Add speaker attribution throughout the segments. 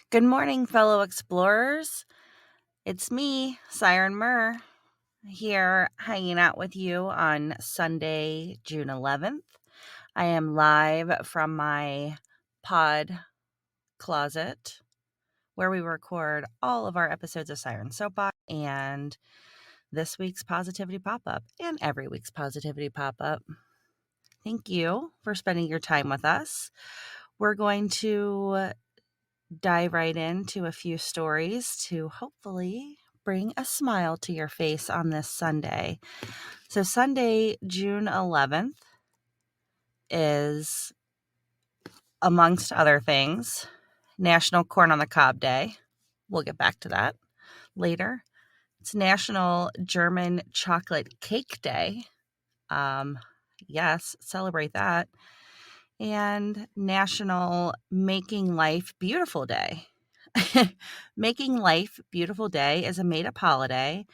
Speaker 1: Good morning, fellow explorers. It's me, Siren Murr, here hanging out with you on Sunday, June 11th. I am live from my pod closet where we record all of our episodes of Siren Soapbox and this week's Positivity Pop-Up and every week's Positivity Pop-Up. Thank you for spending your time with us. We're going to dive right into a few stories to hopefully bring a smile to your face on this Sunday. So, Sunday, June 11th, is, amongst other things, National Corn on the Cob Day. We'll get back to that later. It's National German Chocolate Cake Day. Yes, celebrate that. And National Making Life Beautiful Day. Making Life Beautiful Day is a made-up holiday.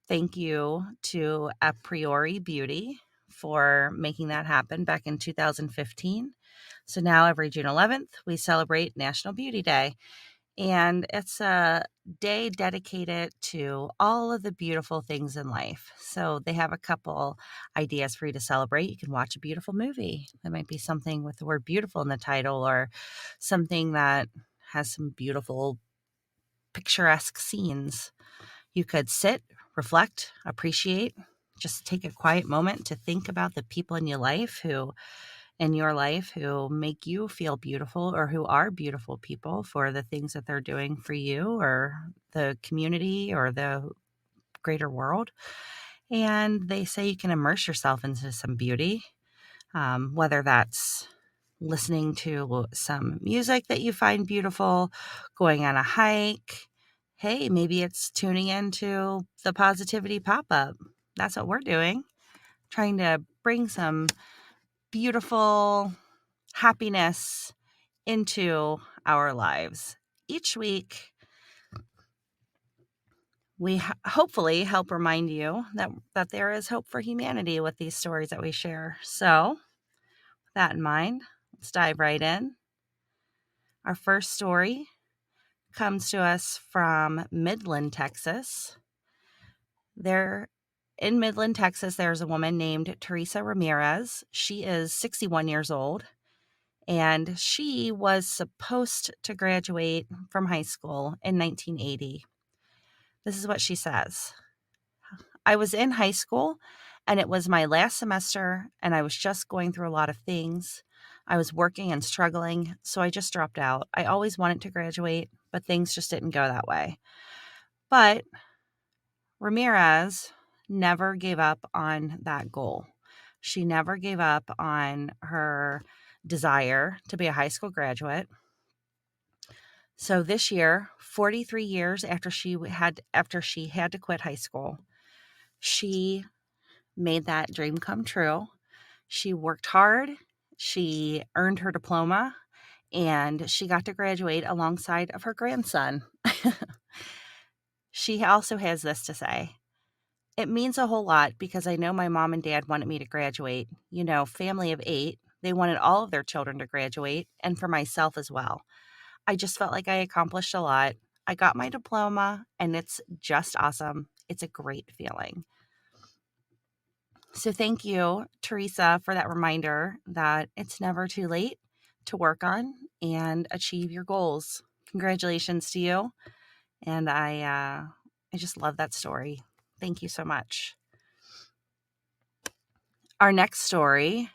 Speaker 1: Thank you to A Priori Beauty for making that happen back in 2015. So now every June 11th, we celebrate National Beauty Day. And it's a day dedicated to all of the beautiful things in life. So they have a couple ideas for you to celebrate. You can watch a beautiful movie. There might be something with the word beautiful in the title or something that has some beautiful picturesque scenes. You could sit, reflect, appreciate, just take a quiet moment to think about the people in your life who make you feel beautiful or who are beautiful people for the things that they're doing for you or the community or the greater world. And they say you can immerse yourself into some beauty, whether that's listening to some music that you find beautiful, going on a hike. Hey, maybe it's tuning into the Positivity Pop-Up. That's what we're doing, trying to bring some beautiful happiness into our lives. Each week, we hopefully help remind you that there is hope for humanity with these stories that we share. So, with that in mind, let's dive right in. Our first story comes to us from Midland, Texas. In Midland, Texas, there's a woman named Teresa Ramirez. She is 61 years old, and she was supposed to graduate from high school in 1980. This is what she says. I was in high school, and it was my last semester, and I was just going through a lot of things. I was working and struggling, so I just dropped out. I always wanted to graduate, but things just didn't go that way. But Ramirez never gave up on that goal. She never gave up on her desire to be a high school graduate. So this year, 43 years after she had to quit high school, she made that dream come true. She worked hard, she earned her diploma, and she got to graduate alongside of her grandson. She also has this to say. It means a whole lot because I know my mom and dad wanted me to graduate. You know, family of 8, they wanted all of their children to graduate, and for myself as well. I just felt like I accomplished a lot. I got my diploma, and it's just awesome. It's a great feeling. So thank you, Teresa, for that reminder that it's never too late to work on and achieve your goals. Congratulations to you. And I just love that story. Thank you so much. Our next story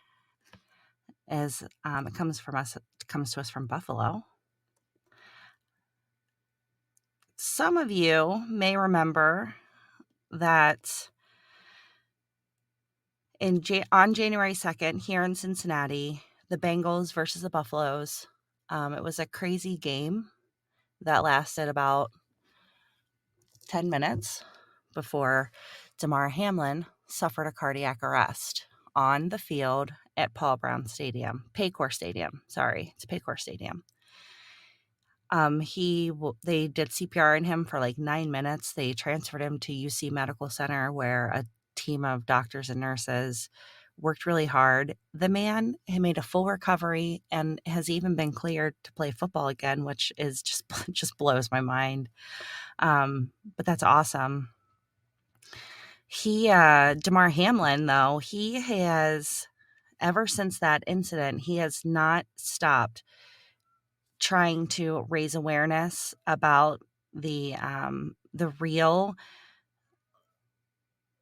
Speaker 1: is it comes to us from Buffalo. Some of you may remember that on January 2nd here in Cincinnati, the Bengals versus the Buffaloes. It was a crazy game that lasted about 10 minutes before Damar Hamlin suffered a cardiac arrest on the field at Paycor Stadium. Sorry, it's Paycor Stadium. They did CPR on him for like 9 minutes. They transferred him to UC Medical Center, where a team of doctors and nurses worked really hard. The man had made a full recovery and has even been cleared to play football again, which is just just blows my mind. But that's awesome. Damar Hamlin, though, he has, ever since that incident, he has not stopped trying to raise awareness about the real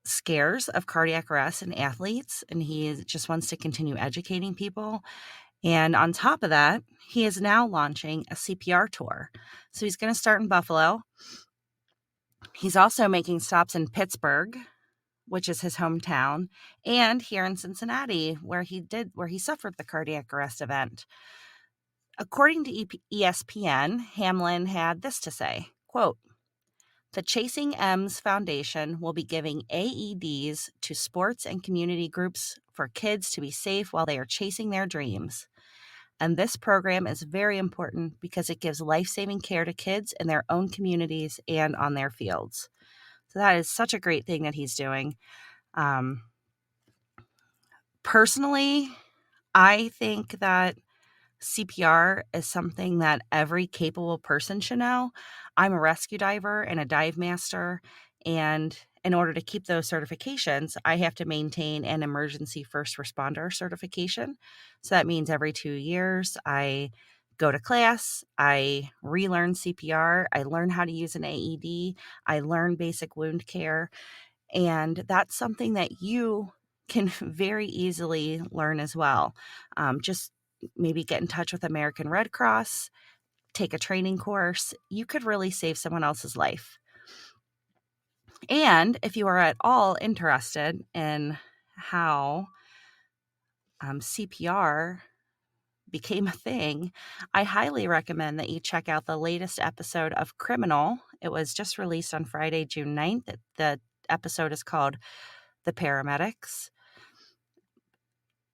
Speaker 1: scares of cardiac arrest in athletes, and he just wants to continue educating people. And on top of that, he is now launching a CPR tour. So he's going to start in Buffalo. He's also making stops in Pittsburgh, which is his hometown, and here in Cincinnati, where he suffered the cardiac arrest event. According to ESPN, Hamlin had this to say, quote, "The Chasing M's Foundation will be giving AEDs to sports and community groups for kids to be safe while they are chasing their dreams. And this program is very important because it gives life-saving care to kids in their own communities and on their fields." So that is such a great thing that he's doing. Personally, I think that CPR is something that every capable person should know. I'm a rescue diver and a dive master, and in order to keep those certifications, I have to maintain an emergency first responder certification. So that means every 2 years, I go to class, I relearn CPR, I learn how to use an AED, I learn basic wound care, and that's something that you can very easily learn as well. Just maybe get in touch with American Red Cross, take a training course. You could really save someone else's life. And if you are at all interested in how CPR became a thing, I highly recommend that you check out the latest episode of Criminal. It was just released on Friday, June 9th. The episode is called The Paramedics.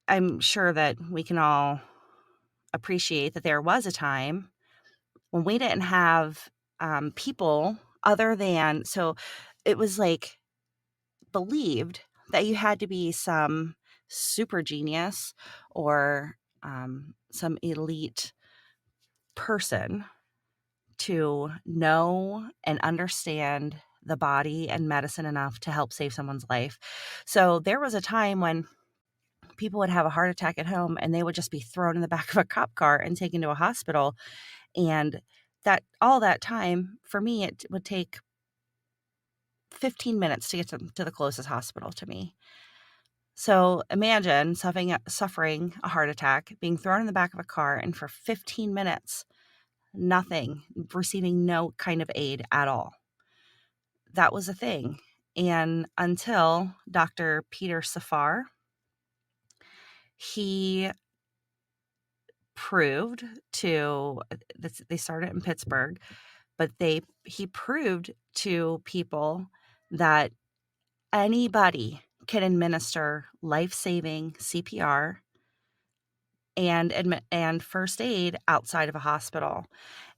Speaker 1: I'm sure that we can all appreciate that there was a time when we didn't have people other than, so it was like believed that you had to be some super genius or some elite person to know and understand the body and medicine enough to help save someone's life. So there was a time when people would have a heart attack at home and they would just be thrown in the back of a cop car and taken to a hospital. And that all that time, for me, it would take 15 minutes to get to the closest hospital to me. So imagine suffering a heart attack, being thrown in the back of a car, and for 15 minutes, nothing, receiving no kind of aid at all. That was a thing. And until Dr. Peter Safar, he proved to, they started in Pittsburgh, but he proved to people that anybody can administer life-saving CPR and first aid outside of a hospital.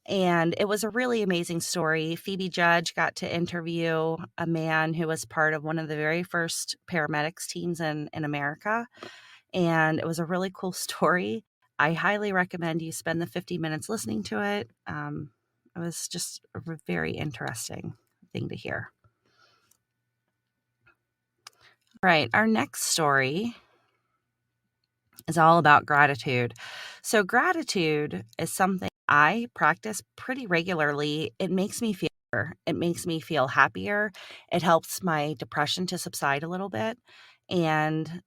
Speaker 1: And it was a really amazing story. Phoebe Judge got to interview a man who was part of one of the very first paramedics teams in America. And it was a really cool story. I highly recommend you spend the 50 minutes listening to it. It was just a very interesting thing to hear. All right, our next story is all about gratitude. So gratitude is something I practice pretty regularly. It makes me feel better. It makes me feel happier. It helps my depression to subside a little bit. And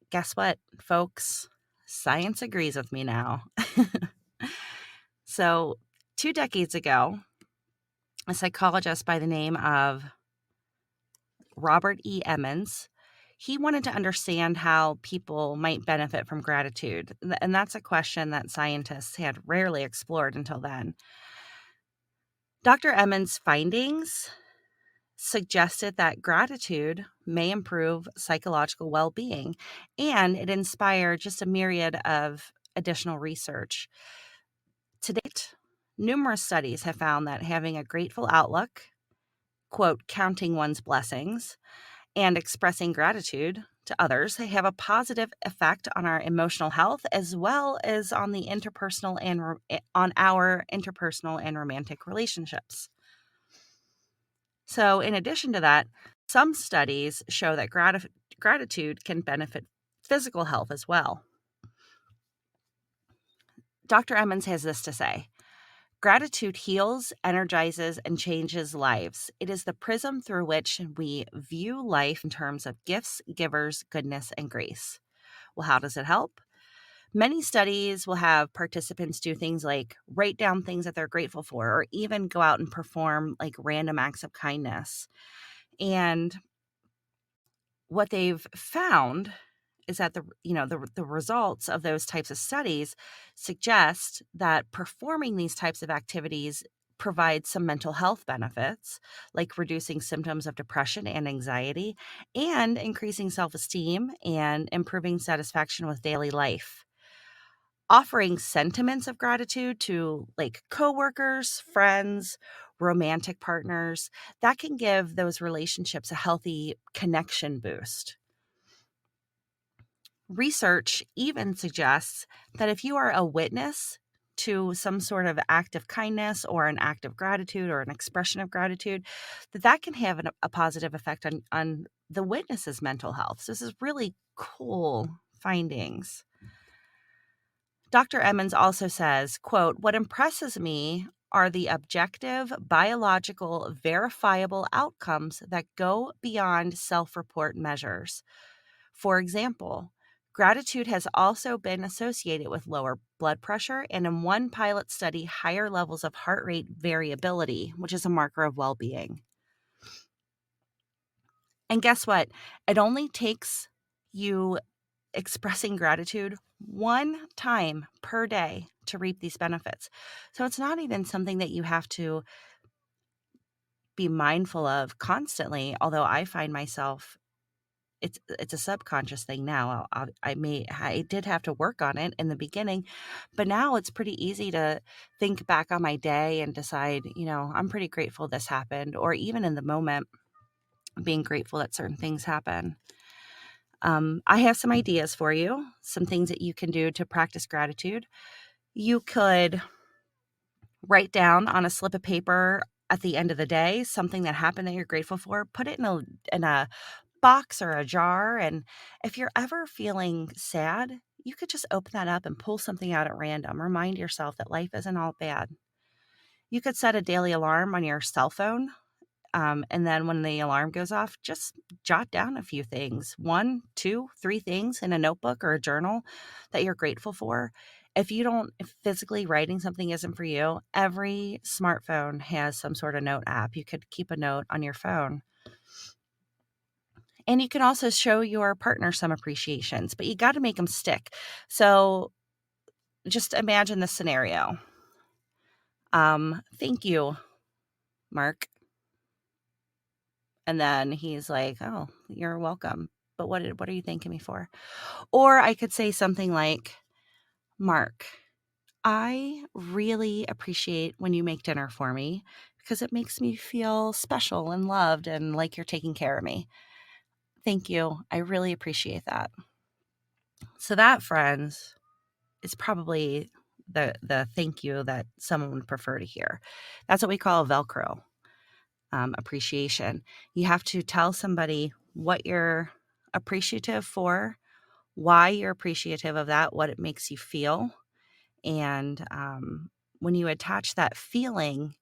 Speaker 1: guess what, folks? Science agrees with me now. So 2 decades ago, a psychologist by the name of Robert E. Emmons, he wanted to understand how people might benefit from gratitude. And that's a question that scientists had rarely explored until then. Dr. Emmons' findings suggested that gratitude may improve psychological well-being, and it inspired just a myriad of additional research. To date, numerous studies have found that having a grateful outlook, quote, counting one's blessings, and expressing gratitude to others have a positive effect on our emotional health as well as on the interpersonal and on our interpersonal and romantic relationships. So, in addition to that, some studies show that gratitude can benefit physical health as well. Dr. Emmons has this to say: gratitude heals, energizes, and changes lives. It is the prism through which we view life in terms of gifts, givers, goodness, and grace. Well, how does it help? Many studies will have participants do things like write down things that they're grateful for, or even go out and perform like random acts of kindness. And what they've found is that the results of those types of studies suggest that performing these types of activities provides some mental health benefits, like reducing symptoms of depression and anxiety, and increasing self-esteem and improving satisfaction with daily life. Offering sentiments of gratitude to like coworkers, friends, romantic partners, that can give those relationships a healthy connection boost. Research even suggests that if you are a witness to some sort of act of kindness or an act of gratitude or an expression of gratitude, that can have a positive effect on the witness's mental health. So this is really cool findings. Dr. Emmons also says, quote, "What impresses me are the objective, biological, verifiable outcomes that go beyond self-report measures. For example, gratitude has also been associated with lower blood pressure and in one pilot study, higher levels of heart rate variability, which is a marker of well-being." And guess what? It only takes you expressing gratitude one time per day to reap these benefits. So it's not even something that you have to be mindful of constantly, although I find myself it's a subconscious thing now. I did have to work on it in the beginning, but now it's pretty easy to think back on my day and decide, I'm pretty grateful this happened, or even in the moment, being grateful that certain things happen. I have some ideas for you, some things that you can do to practice gratitude. You could write down on a slip of paper at the end of the day something that happened that you're grateful for. Put it in a box or a jar. And if you're ever feeling sad, you could just open that up and pull something out at random. Remind yourself that life isn't all bad. You could set a daily alarm on your cell phone. And then when the alarm goes off, just jot down a few things, 1, 2, 3 things in a notebook or a journal that you're grateful for. If physically writing something isn't for you, every smartphone has some sort of note app. You could keep a note on your phone. And you can also show your partner some appreciations, but you got to make them stick. So just imagine this scenario. Thank you, Mark. And then he's like, "Oh, you're welcome. But what are you thanking me for?" Or I could say something like, "Mark, I really appreciate when you make dinner for me because it makes me feel special and loved and like you're taking care of me. Thank you. I really appreciate that." So that, friends, is probably the thank you that someone would prefer to hear. That's what we call a Velcro. Appreciation. You have to tell somebody what you're appreciative for, why you're appreciative of that, what it makes you feel. And when you attach that feeling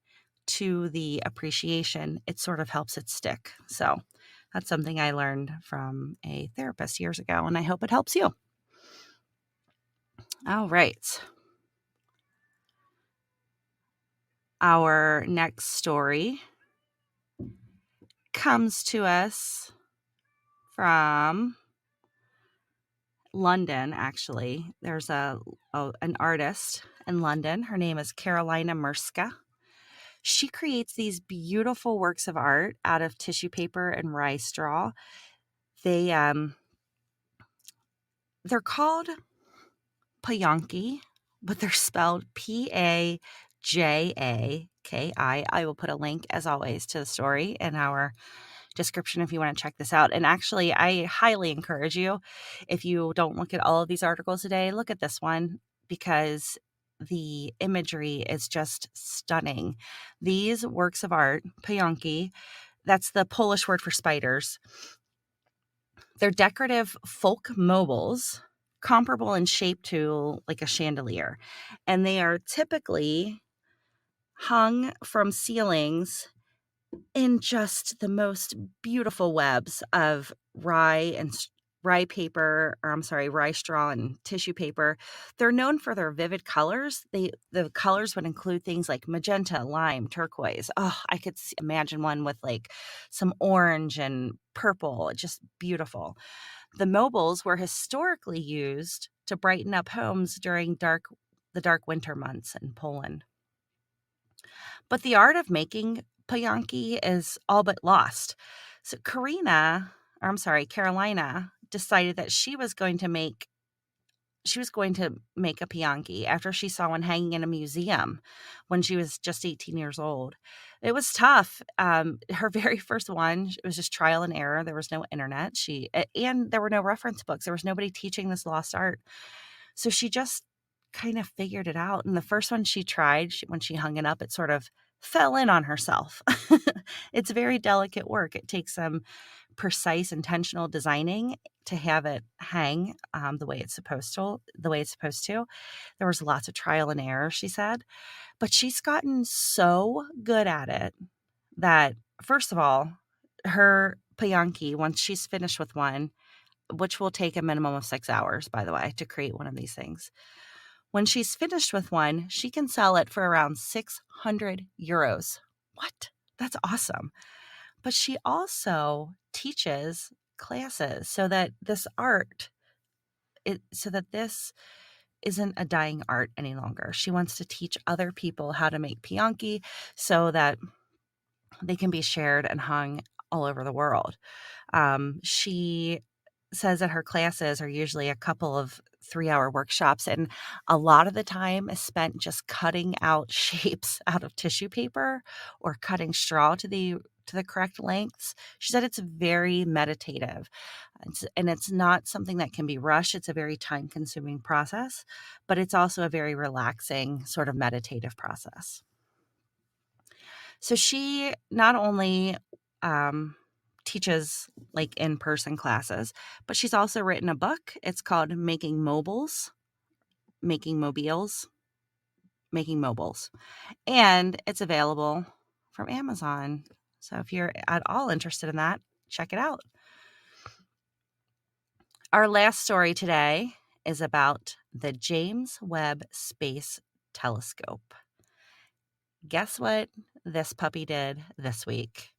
Speaker 1: to the appreciation, it sort of helps it stick. So that's something I learned from a therapist years ago, and I hope it helps you. All right. Our next story comes to us from London, actually. There's an artist in London. Her name is Carolina Murska. She creates these beautiful works of art out of tissue paper and rye straw. They're called Pajanki, but they're spelled Pajakki. I will put a link, as always, to the story in our description if you want to check this out. And actually, I highly encourage you, if you don't look at all of these articles today, look at this one because the imagery is just stunning. These works of art, pająki, that's the Polish word for spiders. They're decorative folk mobiles comparable in shape to like a chandelier. And they are typically hung from ceilings in just the most beautiful webs of rye straw and tissue paper. They're known for their vivid colors. The colors would include things like magenta, lime, turquoise. Oh, I could imagine one with like some orange and purple, just beautiful. The mobiles were historically used to brighten up homes during the dark winter months in Poland. But the art of making pająki is all but lost. So Carolina decided that she was going to make a pająki after she saw one hanging in a museum when she was just 18 years old. It was tough. Her very first one, it was just trial and error. There was no internet. And there were no reference books. There was nobody teaching this lost art. So she just kind of figured it out. And the first one she tried, when she hung it up, it sort of fell in on herself. It's very delicate work. It takes some precise, intentional designing to have it hang the way it's supposed to. There was lots of trial and error, she said, but she's gotten so good at it that, first of all, her pająki, once she's finished with one, which will take a minimum of 6 hours, by the way, to create one of these things. When she's finished with one, she can sell it for around 600 euros. What? That's awesome. But she also teaches classes so that this isn't a dying art any longer. She wants to teach other people how to make pająki so that they can be shared and hung all over the world. She says that her classes are usually a couple of 3-hour workshops, and a lot of the time is spent just cutting out shapes out of tissue paper or cutting straw to the correct lengths. She said it's very meditative, and it's not something that can be rushed. It's a very time-consuming process, but it's also a very relaxing sort of meditative process. So she not only teaches like in-person classes, but she's also written a book. It's called Making Mobiles, and it's available from Amazon. So if you're at all interested in that, check it out. Our last story today is about the James Webb Space Telescope. Guess what this puppy did this week?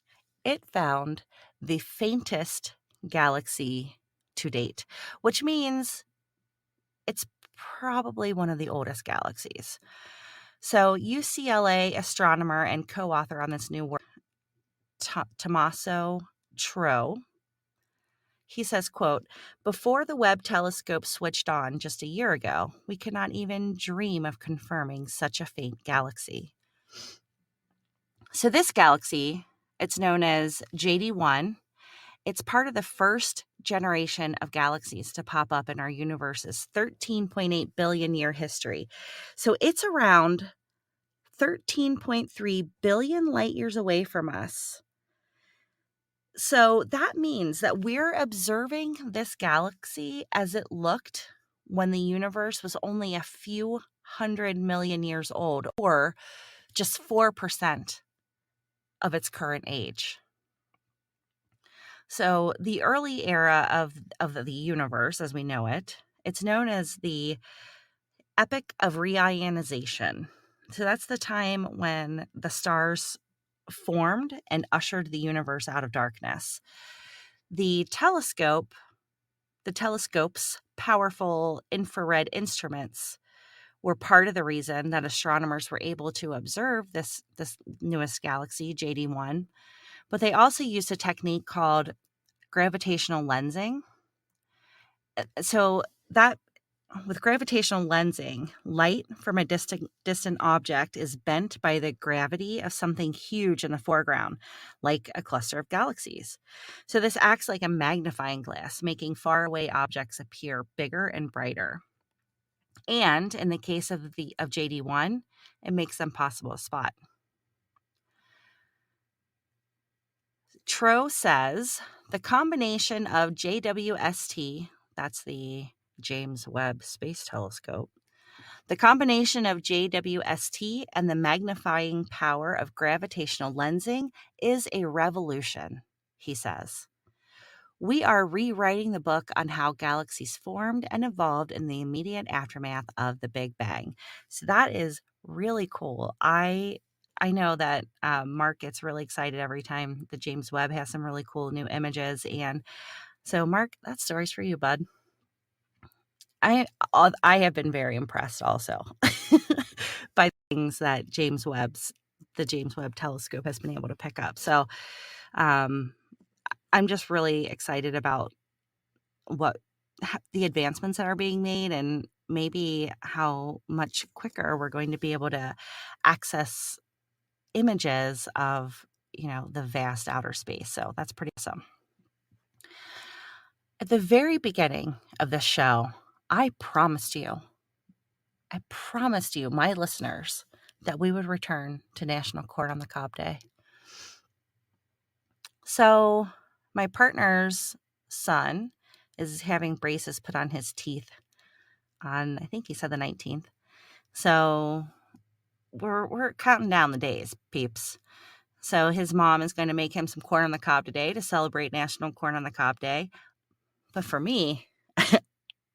Speaker 1: It found the faintest galaxy to date, which means it's probably one of the oldest galaxies. So UCLA astronomer and co-author on this new work, Tommaso Tro, he says, quote, "Before the Webb telescope switched on just a year ago, we could not even dream of confirming such a faint galaxy." So this galaxy, it's known as JD1. It's part of the first generation of galaxies to pop up in our universe's 13.8 billion year history. So it's around 13.3 billion light years away from us. So that means that we're observing this galaxy as it looked when the universe was only a few 100 million years old, or just 4% of its current age. So the early era of the universe as we know it, it's known as the epoch of reionization. So that's the time when the stars formed and ushered the universe out of darkness. The telescope's powerful infrared instruments were part of the reason that astronomers were able to observe this newest galaxy, JD1. But they also used a technique called gravitational lensing. So that With gravitational lensing, light from a distant object is bent by the gravity of something huge in the foreground, like a cluster of galaxies. So this acts like a magnifying glass, making faraway objects appear bigger and brighter. And in the case of JD1, it makes them possible to spot. Tro says the combination of JWST, that's the James Webb Space Telescope, the combination of JWST and the magnifying power of gravitational lensing is a revolution, he says. We are rewriting the book on how galaxies formed and evolved in the immediate aftermath of the Big Bang. So that is really cool. I know that Mark gets really excited every time the James Webb has some really cool new images. And so, Mark, that story's for you, bud. I have been very impressed also by things that the James Webb Telescope has been able to pick up. So um, I'm just really excited about what the advancements that are being made, and maybe how much quicker we're going to be able to access images of the vast outer space. So that's pretty awesome. At the very beginning of this show, I promised you, my listeners, that we would return to National Corn on the Cob Day. So my partner's son is having braces put on his teeth on, I think he said, the 19th. So we're counting down the days, peeps. So his mom is going to make him some corn on the cob today to celebrate National Corn on the Cob Day. But for me,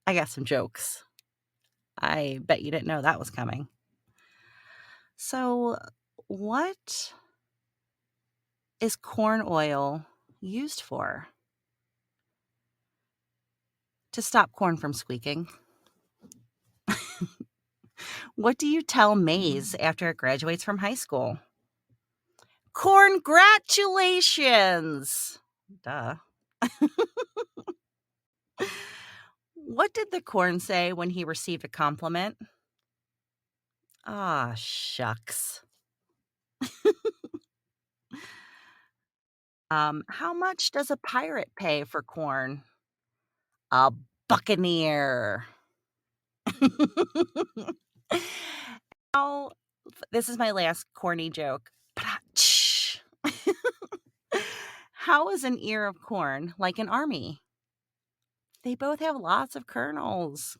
Speaker 1: I got some jokes. I bet you didn't know that was coming. So what is corn oil used for? To stop corn from squeaking. What do you tell maize after it graduates from high school? Congratulations! Duh. What did the corn say when he received a compliment? Ah, shucks. How much does a pirate pay for corn? A buccaneer. Now, this is my last corny joke. How is an ear of corn like an army? They both have lots of kernels.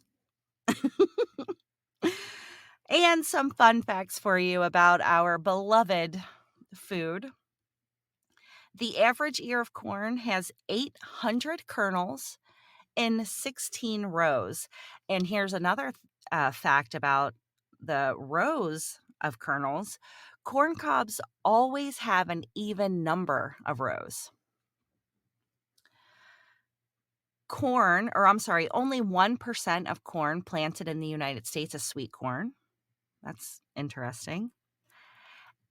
Speaker 1: And some fun facts for you about our beloved food. The average ear of corn has 800 kernels in 16 rows. And here's another fact about the rows of kernels. Corn cobs always have an even number of rows. Only 1% of corn planted in the United States is sweet corn. That's interesting.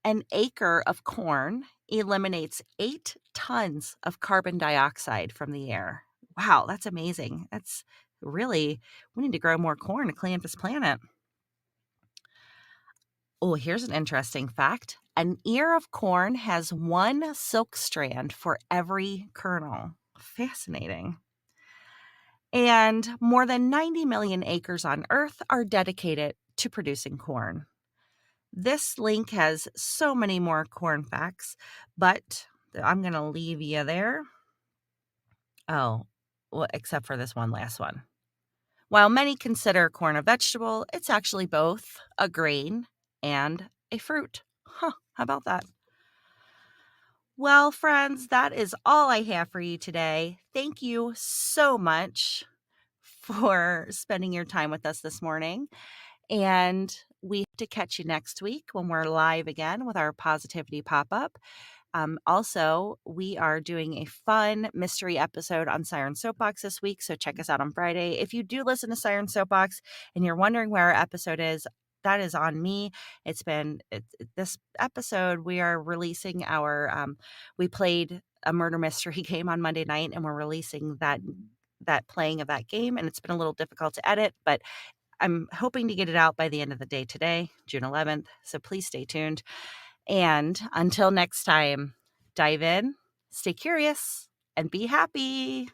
Speaker 1: An acre of corn eliminates 8 tons of carbon dioxide from the air. Wow, that's amazing. We need to grow more corn to clean up this planet. Oh, here's an interesting fact. An ear of corn has 1 silk strand for every kernel. Fascinating. And more than 90 million acres on Earth are dedicated to producing corn. This link has so many more corn facts, but I'm going to leave you there. Oh, well, except for this one last one. While many consider corn a vegetable, it's actually both a grain and a fruit. How about that? Well, friends, that is all I have for you today. Thank you so much for spending your time with us this morning. And we hope to catch you next week when we're live again with our Positivity Pop-Up. Also, we are doing a fun mystery episode on Siren Soapbox this week, so check us out on Friday. If you do listen to Siren Soapbox and you're wondering where our episode is, that is on me. This episode, we are releasing we played a murder mystery game on Monday night, and we're releasing that playing of that game, and it's been a little difficult to edit, but I'm hoping to get it out by the end of the day today, June 11th. So please stay tuned. And until next time, dive in, stay curious, and be happy.